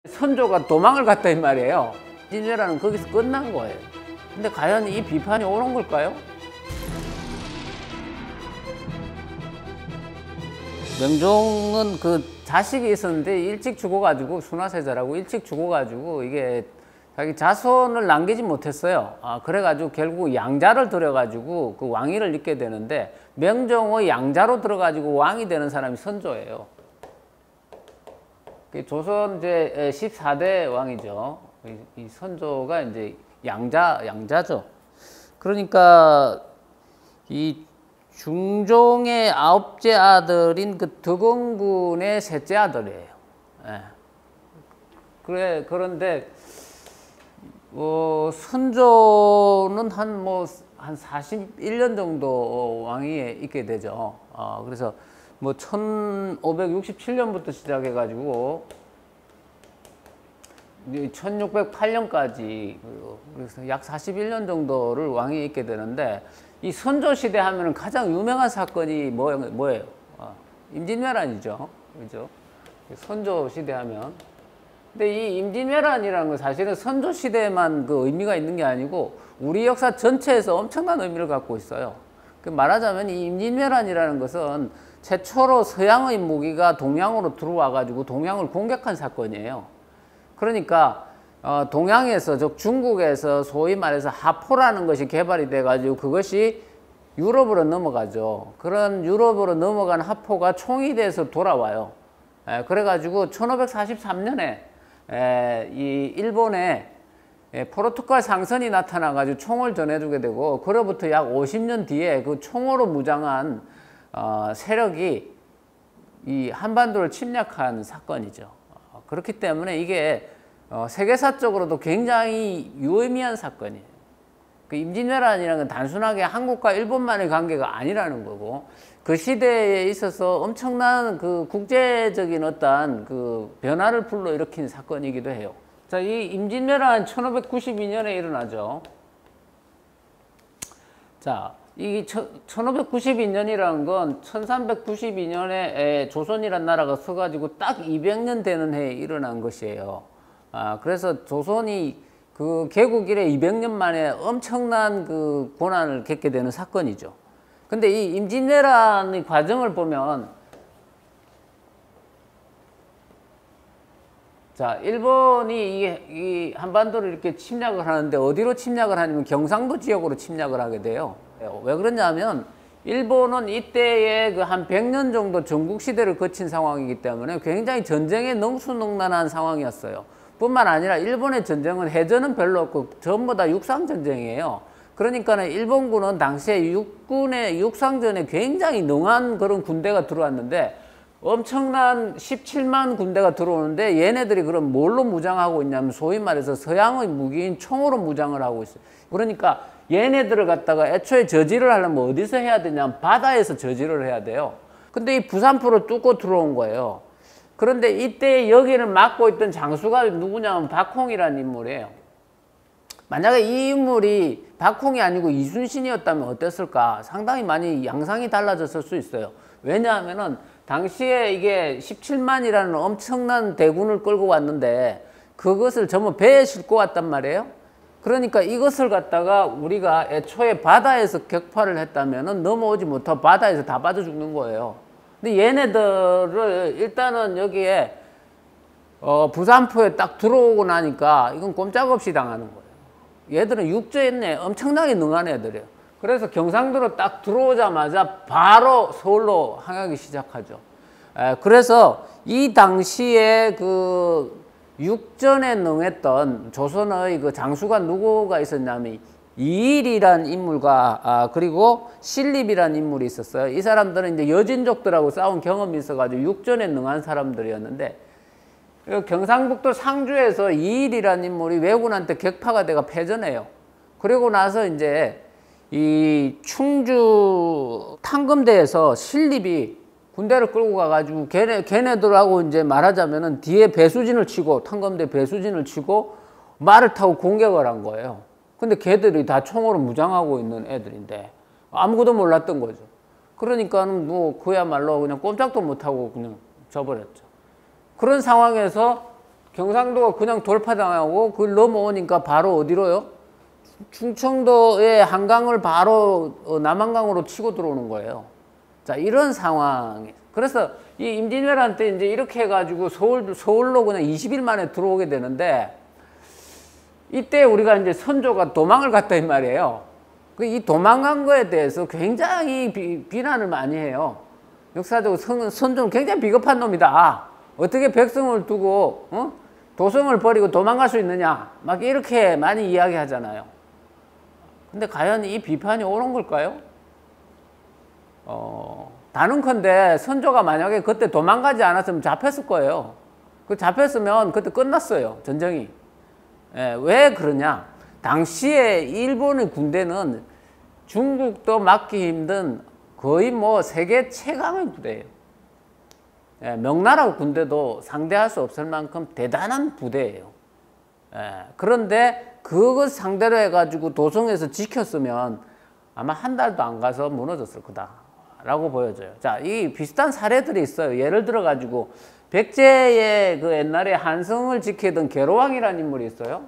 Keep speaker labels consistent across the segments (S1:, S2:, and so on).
S1: 선조가 도망을 갔다 이 말이에요. 임진왜란은 거기서 끝난 거예요. 근데 과연 이 비판이 옳은 걸까요? 명종은 그 자식이 있었는데 일찍 죽어가지고, 순화세자라고 일찍 죽어가지고 이게 자기 자손을 남기지 못했어요. 그래가지고 결국 양자를 들여가지고 그 왕위를 잇게 되는데, 명종의 양자로 들어가지고 왕이 되는 사람이 선조예요. 조선 이제 14대 왕이죠. 이 선조가 이제 양자죠. 그러니까 이 중종의 9째 아들인 그 덕원군의 셋째 아들이에요. 예. 그런데 선조는 한 41년 정도 왕위에 있게 되죠. 그래서 1567년부터 시작해가지고 1608년까지, 그래서 약 41년 정도를 왕위에 있게 되는데, 이 선조 시대 하면은 가장 유명한 사건이 뭐예요? 임진왜란이죠. 그죠? 선조 시대 하면. 근데 이 임진왜란이라는 건 사실은 선조 시대에만 그 의미가 있는 게 아니고 우리 역사 전체에서 엄청난 의미를 갖고 있어요. 말하자면 이 임진왜란이라는 것은 최초로 서양의 무기가 동양으로 들어와 가지고 동양을 공격한 사건이에요. 그러니까 동양에서, 즉 중국에서 소위 말해서 하포라는 것이 개발이 돼 가지고 그것이 유럽으로 넘어가죠. 그런 유럽으로 넘어간 하포가 총이 돼서 돌아와요. 그래 가지고 1543년에 이 일본에 포르투갈 상선이 나타나 가지고 총을 전해주게 되고, 그로부터 약 50년 뒤에 그 총으로 무장한 세력이 이 한반도를 침략한 사건이죠. 그렇기 때문에 이게 세계사적으로도 굉장히 유의미한 사건이에요. 그 임진왜란이라는 건 단순하게 한국과 일본만의 관계가 아니라는 거고, 그 시대에 있어서 엄청난 그 국제적인 어떤 그 변화를 불러일으킨 사건이기도 해요. 자, 이 임진왜란 1592년에 일어나죠. 자, 이 1592년이라는 건 1392년에 조선이란 나라가 서가지고 딱 200년 되는 해에 일어난 것이에요. 그래서 조선이 그 개국 이래 200년 만에 엄청난 그 고난을 겪게 되는 사건이죠. 근데 이 임진왜란의 과정을 보면, 자, 일본이 이 한반도를 이렇게 침략을 하는데 어디로 침략을 하냐면 경상도 지역으로 침략을 하게 돼요. 왜 그러냐면 일본은 이때에 그 한 100년 정도 전국시대를 거친 상황이기 때문에 굉장히 전쟁에 능수능란한 상황이었어요. 뿐만 아니라 일본의 전쟁은 해전은 별로 없고 전부 다 육상전쟁이에요. 그러니까는 일본군은 당시에 육상전에 굉장히 능한 그런 군대가 들어왔는데, 엄청난 17만 군대가 들어오는데 얘네들이 그럼 뭘로 무장하고 있냐면 소위 말해서 서양의 무기인 총으로 무장을 하고 있어요. 그러니까 얘네들을 갖다가 애초에 저지를 하려면 어디서 해야 되냐면 바다에서 저지를 해야 돼요. 근데 이 부산포를 뚫고 들어온 거예요. 그런데 이때 여기를 맡고 있던 장수가 누구냐면 박홍이라는 인물이에요. 만약에 이 인물이 박홍이 아니고 이순신이었다면 어땠을까? 상당히 많이 양상이 달라졌을 수 있어요. 왜냐하면은 당시에 이게 17만이라는 엄청난 대군을 끌고 왔는데 그것을 전부 배에 싣고 왔단 말이에요. 그러니까 이것을 갖다가 우리가 애초에 바다에서 격파를 했다면은 넘어오지 못하고 바다에서 다 빠져 죽는 거예요. 근데 얘네들을 일단은 여기에 부산포에 딱 들어오고 나니까 이건 꼼짝없이 당하는 거예요. 얘들은 육조에 엄청나게 능한 애들이에요. 그래서 경상도로 딱 들어오자마자 바로 서울로 항하기 시작하죠. 그래서 이 당시에 그 육전에 능했던 조선의 그 장수가 누구가 있었냐면 이일이란 인물과 그리고 신립이란 인물이 있었어요. 이 사람들은 이제 여진족들하고 싸운 경험이 있어가지고 육전에 능한 사람들이었는데, 경상북도 상주에서 이일이라는 인물이 왜군한테 격파가 돼가 패전해요. 그리고 나서 이제 이 충주 탕금대에서 신립이 군대를 끌고 가가지고 걔네들하고 이제 말하자면은 뒤에 배수진을 치고, 탕금대 배수진을 치고 말을 타고 공격을 한 거예요. 근데 걔들이 다 총으로 무장하고 있는 애들인데 아무것도 몰랐던 거죠. 그러니까는 뭐 그야말로 그냥 꼼짝도 못하고 그냥 져버렸죠. 그런 상황에서 경상도가 그냥 돌파당하고 그걸 넘어오니까 바로 어디로요? 충청도의 한강을 바로 남한강으로 치고 들어오는 거예요. 자, 이런 상황. 그래서 이 임진왜란 때 이제 이렇게 해가지고 서울로 그냥 20일 만에 들어오게 되는데, 이때 우리가 이제 선조가 도망을 갔다 이 말이에요. 이 도망간 거에 대해서 굉장히 비난을 많이 해요. 역사적으로 선조는 굉장히 비겁한 놈이다. 어떻게 백성을 두고 도성을 버리고 도망갈 수 있느냐, 막 이렇게 많이 이야기하잖아요. 근데 과연 이 비판이 옳은 걸까요? 다른컨대 선조가 만약에 그때 도망가지 않았으면 잡혔을 거예요. 그 잡혔으면 그때 끝났어요, 전쟁이. 예, 왜 그러냐? 당시에 일본의 군대는 중국도 막기 힘든 거의 뭐 세계 최강의 부대예요. 예, 명나라 군대도 상대할 수 없을 만큼 대단한 부대예요. 예, 그런데 그것 상대로 해가지고 도성에서 지켰으면 아마 한 달도 안 가서 무너졌을 거다라고 보여져요. 자, 이 비슷한 사례들이 있어요. 예를 들어가지고 백제의 그 옛날에 한성을 지키던 계로왕이라는 인물이 있어요.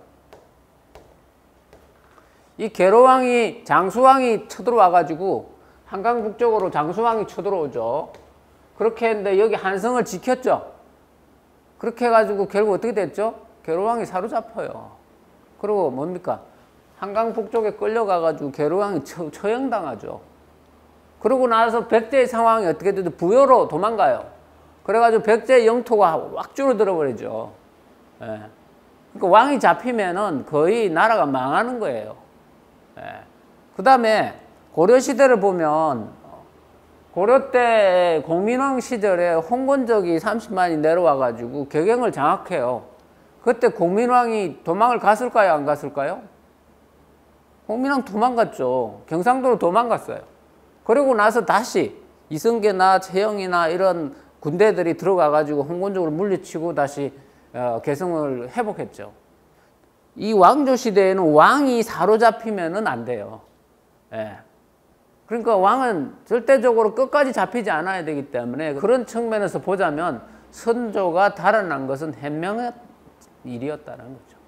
S1: 이 계로왕이 장수왕이 쳐들어와가지고 한강 북쪽으로 장수왕이 쳐들어오죠. 그렇게 했는데 여기 한성을 지켰죠. 그렇게 해가지고 결국 어떻게 됐죠? 계로왕이 사로잡혀요. 그리고 뭡니까? 한강 북쪽에 끌려가가지고 계로왕이 처형당하죠. 그러고 나서 백제의 상황이 어떻게 되죠? 부여로 도망가요. 그래가지고 백제의 영토가 확 줄어들어 버리죠. 예. 그러니까 왕이 잡히면은 거의 나라가 망하는 거예요. 예. 그 다음에 고려시대를 보면 고려 때 공민왕 시절에 홍건적이 30만이 내려와가지고 격양을 장악해요. 그때 공민왕이 도망을 갔을까요? 안 갔을까요? 공민왕 도망갔죠. 경상도로 도망갔어요. 그리고 나서 다시 이성계나 최영이나 이런 군대들이 들어가가지고 홍건적으로 물리치고 다시 개성을 회복했죠. 이 왕조 시대에는 왕이 사로잡히면은 안 돼요. 예. 그러니까 왕은 절대적으로 끝까지 잡히지 않아야 되기 때문에 그런 측면에서 보자면 선조가 달아난 것은 현명한 일이었다는 거죠.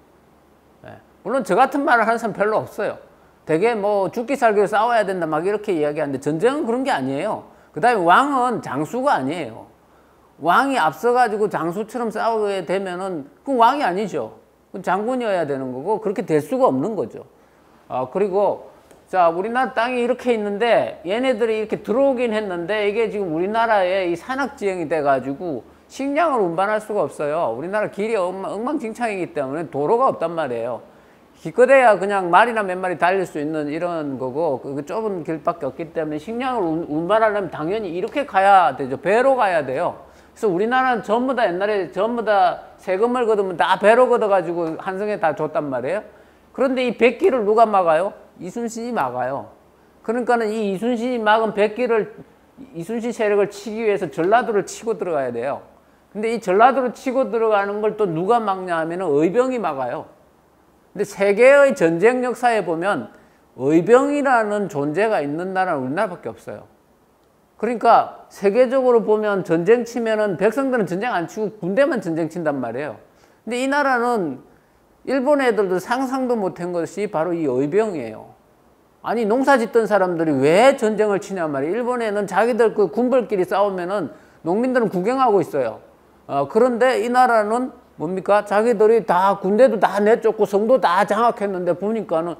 S1: 예. 물론 저 같은 말을 하는 사람 별로 없어요. 되게 뭐 죽기 살기로 싸워야 된다 막 이렇게 이야기하는데 전쟁은 그런 게 아니에요. 그 다음에 왕은 장수가 아니에요. 왕이 앞서가지고 장수처럼 싸우게 되면은 그건 왕이 아니죠. 그건 장군이어야 되는 거고 그렇게 될 수가 없는 거죠. 그리고 자, 우리나라 땅이 이렇게 있는데 얘네들이 이렇게 들어오긴 했는데 이게 지금 우리나라의 이 산악지형이 돼가지고 식량을 운반할 수가 없어요. 우리나라 길이 엉망진창이기 때문에 도로가 없단 말이에요. 기껏해야 그냥 말이나 몇 마리 달릴 수 있는 이런 거고 그 좁은 길밖에 없기 때문에 식량을 운반하려면 당연히 이렇게 가야 되죠. 배로 가야 돼요. 그래서 우리나라는 전부 다 옛날에 전부 다 세금을 걷으면 다 배로 걷어가지고 한성에 다 줬단 말이에요. 그런데 이 백기를 누가 막아요? 이순신이 막아요. 그러니까는 이 이순신이 막은 백기를 이순신 세력을 치기 위해서 전라도를 치고 들어가야 돼요. 근데 이 전라도를 치고 들어가는 걸 또 누가 막냐 하면은 의병이 막아요. 근데 세계의 전쟁 역사에 보면 의병이라는 존재가 있는 나라는 우리나라밖에 없어요. 그러니까 세계적으로 보면 전쟁 치면은 백성들은 전쟁 안 치고 군대만 전쟁 친단 말이에요. 근데 이 나라는 일본 애들도 상상도 못한 것이 바로 이 의병이에요. 아니 농사 짓던 사람들이 왜 전쟁을 치냐 말이에요. 일본에는 자기들 그 군벌끼리 싸우면은 농민들은 구경하고 있어요. 그런데 이 나라는 뭡니까? 자기들이 다 군대도 다 내쫓고 성도 다 장악했는데 보니까는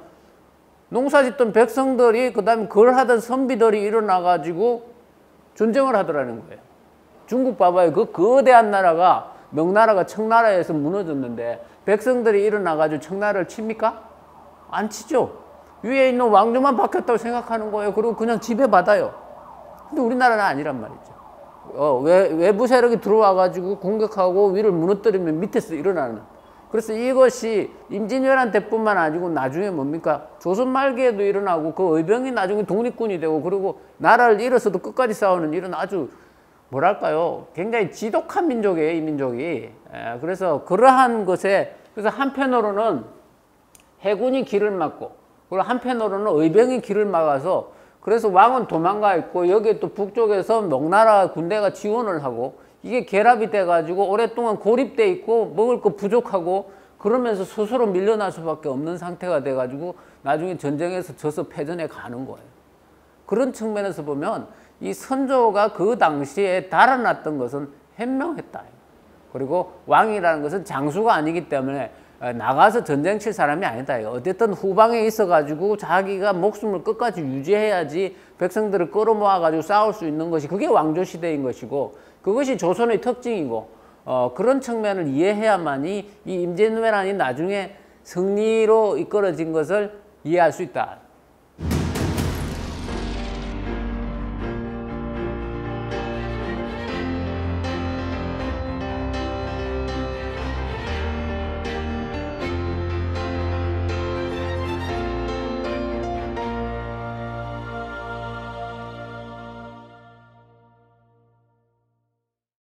S1: 농사 짓던 백성들이 그다음에 그걸 하던 선비들이 일어나가지고 전쟁을 하더라는 거예요. 중국 봐봐요. 그 거대한 나라가 명나라가 청나라에서 무너졌는데 백성들이 일어나가지고 청나라를 칩니까? 안 치죠. 위에 있는 왕조만 바뀌었다고 생각하는 거예요. 그리고 그냥 지배받아요. 근데 우리나라는 아니란 말이죠. 외부 세력이 들어와가지고 공격하고 위를 무너뜨리면 밑에서 일어나는. 그래서 이것이 임진왜란 때뿐만 아니고 나중에 뭡니까? 조선 말기에도 일어나고 그 의병이 나중에 독립군이 되고 그리고 나라를 잃어서도 끝까지 싸우는 이런 아주 뭐랄까요? 굉장히 지독한 민족이에요, 이 민족이. 그래서 그러한 것에, 그래서 한편으로는 해군이 길을 막고, 그리고 한편으로는 의병이 길을 막아서, 그래서 왕은 도망가 있고, 여기에 또 북쪽에서 명나라 군대가 지원을 하고, 이게 결합이 돼가지고 오랫동안 고립돼 있고 먹을 거 부족하고 그러면서 스스로 밀려날 수밖에 없는 상태가 돼가지고 나중에 전쟁에서 져서 패전해 가는 거예요. 그런 측면에서 보면 이 선조가 그 당시에 달아났던 것은 현명했다. 그리고 왕이라는 것은 장수가 아니기 때문에 나가서 전쟁 칠 사람이 아니다. 어쨌든 후방에 있어가지고 자기가 목숨을 끝까지 유지해야지 백성들을 끌어모아가지고 싸울 수 있는 것이 그게 왕조시대인 것이고 그것이 조선의 특징이고 그런 측면을 이해해야만이 이 임진왜란이 나중에 승리로 이끌어진 것을 이해할 수 있다.